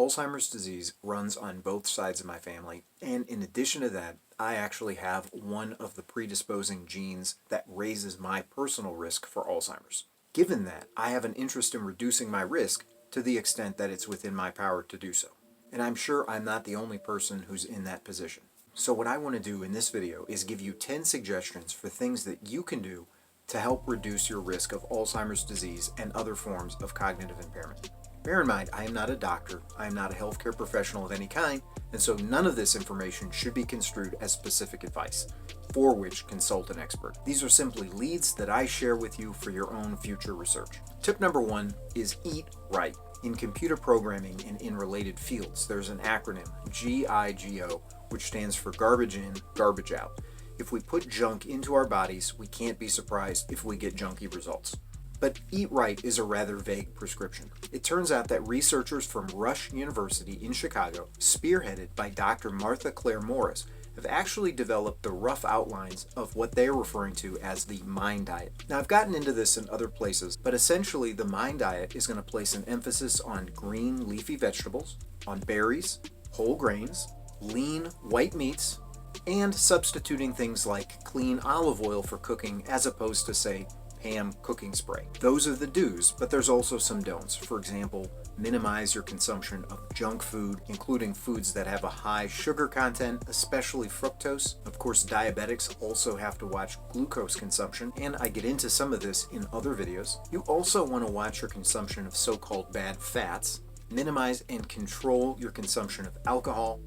Alzheimer's disease runs on both sides of my family, and in addition to that, I actually have one of the predisposing genes that raises my personal risk for Alzheimer's. Given that, I have an interest in reducing my risk to the extent that it's within my power to do so. And I'm sure I'm not the only person who's in that position. So what I want to do in this video is give you 10 suggestions for things that you can do to help reduce your risk of Alzheimer's disease and other forms of cognitive impairment. Bear in mind, I am not a doctor, I am not a healthcare professional of any kind, and so none of this information should be construed as specific advice, for which consult an expert. These are simply leads that I share with you for your own future research. Tip number 1 is eat right. In computer programming and in related fields, there's an acronym, GIGO, which stands for garbage in, garbage out. If we put junk into our bodies, we can't be surprised if we get junky results. But eat right is a rather vague prescription. It turns out that researchers from Rush University in Chicago, spearheaded by Dr. Martha Claire Morris, have actually developed the rough outlines of what they're referring to as the MIND diet. Now, I've gotten into this in other places, but essentially the MIND diet is going to place an emphasis on green leafy vegetables, on berries, whole grains, lean white meats, and substituting things like clean olive oil for cooking as opposed to, say, Pam cooking spray. Those are the do's, but there's also some don'ts. For example, minimize your consumption of junk food, including foods that have a high sugar content, especially fructose. Of course, diabetics also have to watch glucose consumption, and I get into some of this in other videos. You also want to watch your consumption of so-called bad fats, minimize and control your consumption of alcohol,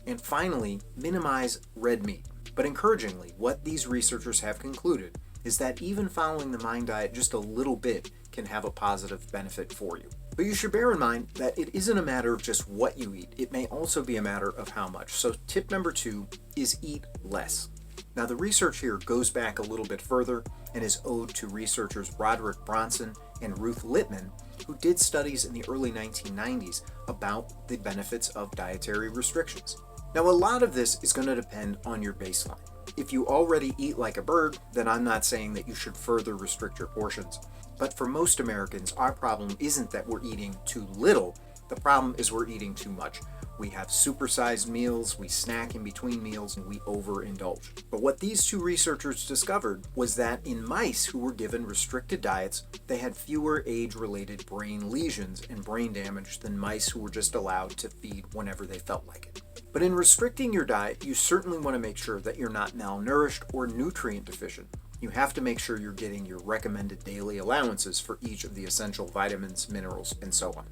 and finally, minimize red meat. But encouragingly, what these researchers have concluded is that even following the MIND diet just a little bit can have a positive benefit for you. But you should bear in mind that it isn't a matter of just what you eat, it may also be a matter of how much. So tip number 2 is eat less. Now the research here goes back a little bit further and is owed to researchers Roderick Bronson and Ruth Littman, who did studies in the early 1990s about the benefits of dietary restrictions. Now, a lot of this is going to depend on your baseline. If you already eat like a bird, then I'm not saying that you should further restrict your portions. But for most Americans, our problem isn't that we're eating too little. The problem is we're eating too much. We have supersized meals, we snack in between meals, and we overindulge. But what these two researchers discovered was that in mice who were given restricted diets, they had fewer age-related brain lesions and brain damage than mice who were just allowed to feed whenever they felt like it. But in restricting your diet, you certainly want to make sure that you're not malnourished or nutrient deficient. You have to make sure you're getting your recommended daily allowances for each of the essential vitamins, minerals, and so on.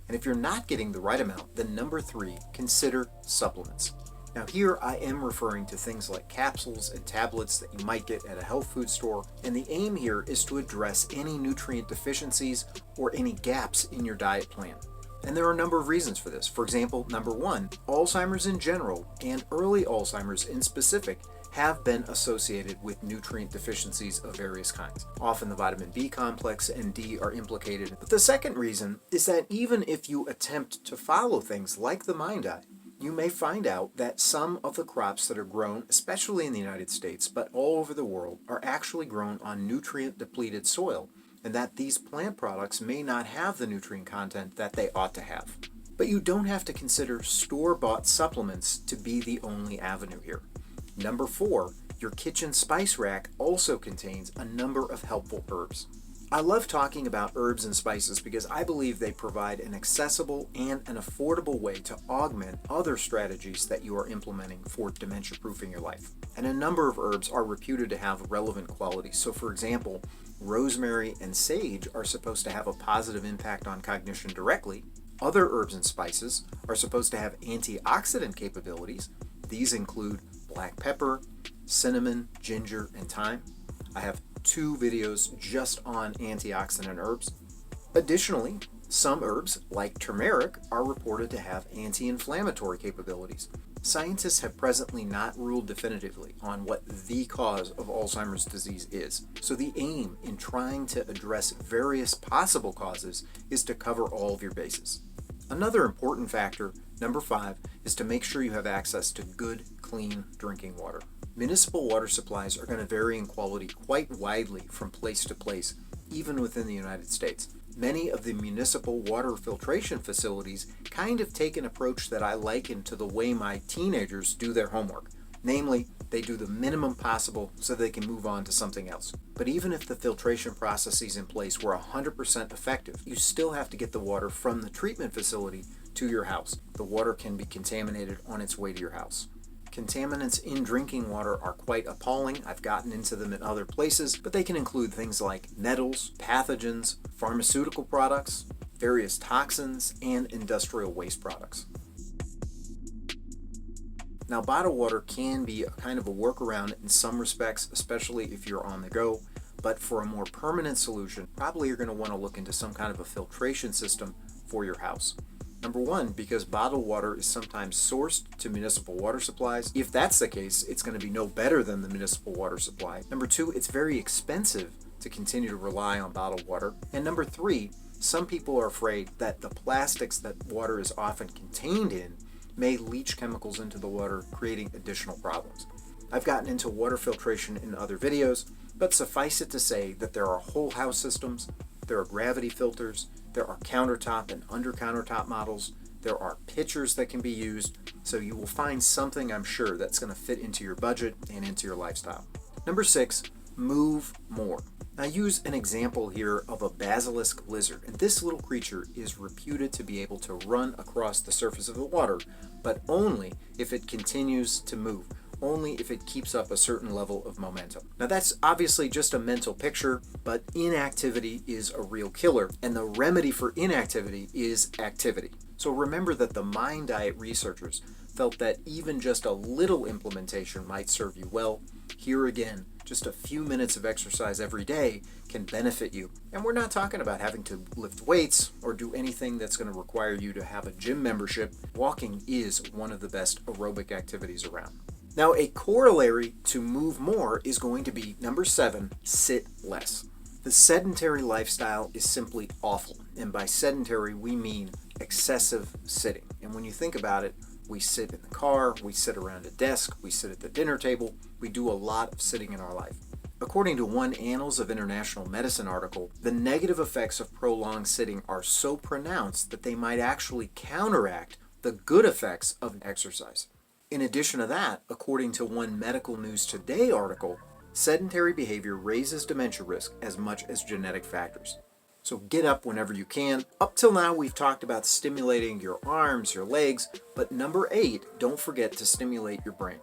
And if you're not getting the right amount, then number 3, consider supplements. Now here I am referring to things like capsules and tablets that you might get at a health food store, and the aim here is to address any nutrient deficiencies or any gaps in your diet plan. And there are a number of reasons for this. For example, number 1, Alzheimer's in general and early Alzheimer's in specific have been associated with nutrient deficiencies of various kinds. Often the vitamin B complex and D are implicated. But the second reason is that even if you attempt to follow things like the MIND diet, you may find out that some of the crops that are grown, especially in the United States, but all over the world, are actually grown on nutrient-depleted soil, and that these plant products may not have the nutrient content that they ought to have. But you don't have to consider store-bought supplements to be the only avenue here. Number 4, your kitchen spice rack also contains a number of helpful herbs. I love talking about herbs and spices because I believe they provide an accessible and an affordable way to augment other strategies that you are implementing for dementia-proofing your life. And a number of herbs are reputed to have relevant qualities. So for example, rosemary and sage are supposed to have a positive impact on cognition directly. Other herbs and spices are supposed to have antioxidant capabilities. These include black pepper, cinnamon, ginger, and thyme. I have 2 videos just on antioxidant herbs. Additionally, some herbs, like turmeric, are reported to have anti-inflammatory capabilities. Scientists have presently not ruled definitively on what the cause of Alzheimer's disease is, so the aim in trying to address various possible causes is to cover all of your bases. Another important factor, number 5, is to make sure you have access to good, clean drinking water. Municipal water supplies are going to vary in quality quite widely from place to place, even within the United States. many of the municipal water filtration facilities kind of take an approach that I liken to the way my teenagers do their homework. Namely, they do the minimum possible so they can move on to something else. But even if the filtration processes in place were 100% effective, you still have to get the water from the treatment facility to your house. The water can be contaminated on its way to your house. Contaminants in drinking water are quite appalling. I've gotten into them in other places, but they can include things like nettles, pathogens, pharmaceutical products, various toxins, and industrial waste products. Now, bottled water can be a kind of a workaround in some respects, especially if you're on the go, but for a more permanent solution, probably you're going to want to look into some kind of a filtration system for your house. Number one, because bottled water is sometimes sourced to municipal water supplies. If that's the case, it's going to be no better than the municipal water supply. Number two, it's very expensive to continue to rely on bottled water. And number three, some people are afraid that the plastics that water is often contained in may leach chemicals into the water, creating additional problems. I've gotten into water filtration in other videos, but suffice it to say that there are whole house systems, there are gravity filters, there are countertop and under countertop models, there are pitchers that can be used, so you will find something, I'm sure, that's going to fit into your budget and into your lifestyle. Number 6, move more. I use an example here of a basilisk lizard, and this little creature is reputed to be able to run across the surface of the water, but only if it continues to move, only if it keeps up a certain level of momentum. Now that's obviously just a mental picture, but inactivity is a real killer, and the remedy for inactivity is activity. So remember that the Mind Diet researchers felt that even just a little implementation might serve you well. Here again, just a few minutes of exercise every day can benefit you. And we're not talking about having to lift weights or do anything that's going to require you to have a gym membership. Walking is one of the best aerobic activities around. Now, a corollary to move more is going to be number 7, sit less. The sedentary lifestyle is simply awful. And by sedentary, we mean excessive sitting. And when you think about it, we sit in the car, we sit around a desk, we sit at the dinner table, we do a lot of sitting in our life. According to one Annals of International Medicine article, the negative effects of prolonged sitting are so pronounced that they might actually counteract the good effects of exercise. In addition to that, according to one Medical News Today article, sedentary behavior raises dementia risk as much as genetic factors. So get up whenever you can. Up till now, we've talked about stimulating your arms, your legs, but number 8, don't forget to stimulate your brain.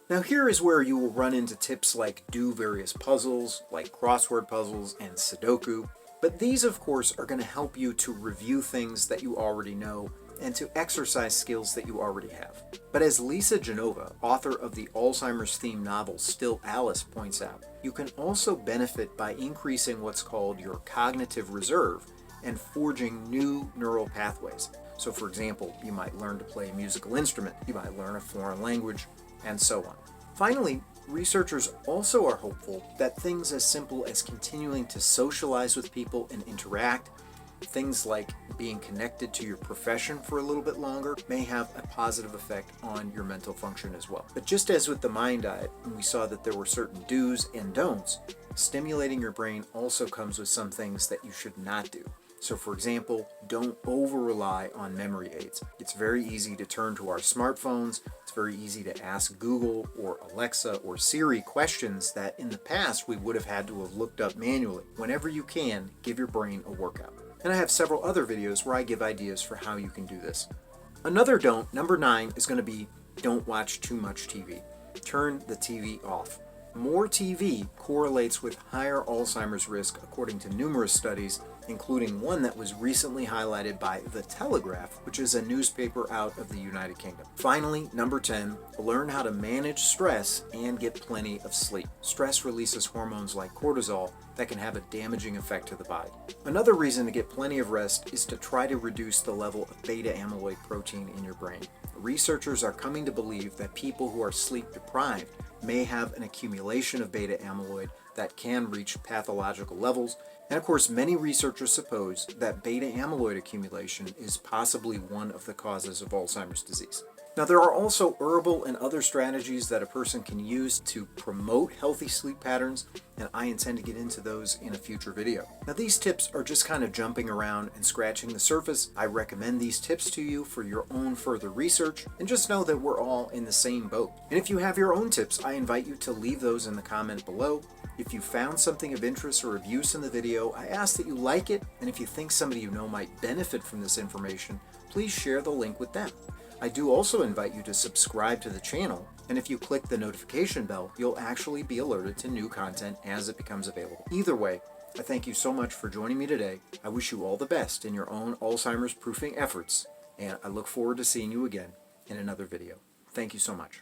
Now here is where you will run into tips like do various puzzles, like crossword puzzles and Sudoku. But these, of course, are going to help you to review things that you already know and to exercise skills that you already have. But as Lisa Genova, author of the Alzheimer's themed novel Still Alice, points out, you can also benefit by increasing what's called your cognitive reserve and forging new neural pathways. So for example, you might learn to play a musical instrument, you might learn a foreign language, and so on. Finally, researchers also are hopeful that things as simple as continuing to socialize with people and interact, things like being connected to your profession for a little bit longer, may have a positive effect on your mental function as well. But just as with the Mind Diet, we saw that there were certain do's and don'ts, stimulating your brain also comes with some things that you should not do. So for example, don't over-rely on memory aids. It's very easy to turn to our smartphones. It's very easy to ask Google or Alexa or Siri questions that in the past we would have had to have looked up manually. Whenever you can, give your brain a workout. And I have several other videos where I give ideas for how you can do this. Another don't, number 9, is going to be don't watch too much TV. Turn the TV off. More TV correlates with higher Alzheimer's risk according to numerous studies, including one that was recently highlighted by The Telegraph, which is a newspaper out of the United Kingdom. Finally, number 10, learn how to manage stress and get plenty of sleep. Stress releases hormones like cortisol that can have a damaging effect to the body. Another reason to get plenty of rest is to try to reduce the level of beta amyloid protein in your brain. Researchers are coming to believe that people who are sleep deprived may have an accumulation of beta amyloid that can reach pathological levels. And of course, many researchers suppose that beta amyloid accumulation is possibly one of the causes of Alzheimer's disease. Now, there are also herbal and other strategies that a person can use to promote healthy sleep patterns, and I intend to get into those in a future video. Now, these tips are just kind of jumping around and scratching the surface. I recommend these tips to you for your own further research, and just know that we're all in the same boat. And if you have your own tips, I invite you to leave those in the comment below. If you found something of interest or of use in the video, I ask that you like it, and if you think somebody you know might benefit from this information, please share the link with them. I do also invite you to subscribe to the channel, and if you click the notification bell, you'll actually be alerted to new content as it becomes available. Either way, I thank you so much for joining me today. I wish you all the best in your own Alzheimer's proofing efforts, and I look forward to seeing you again in another video. Thank you so much.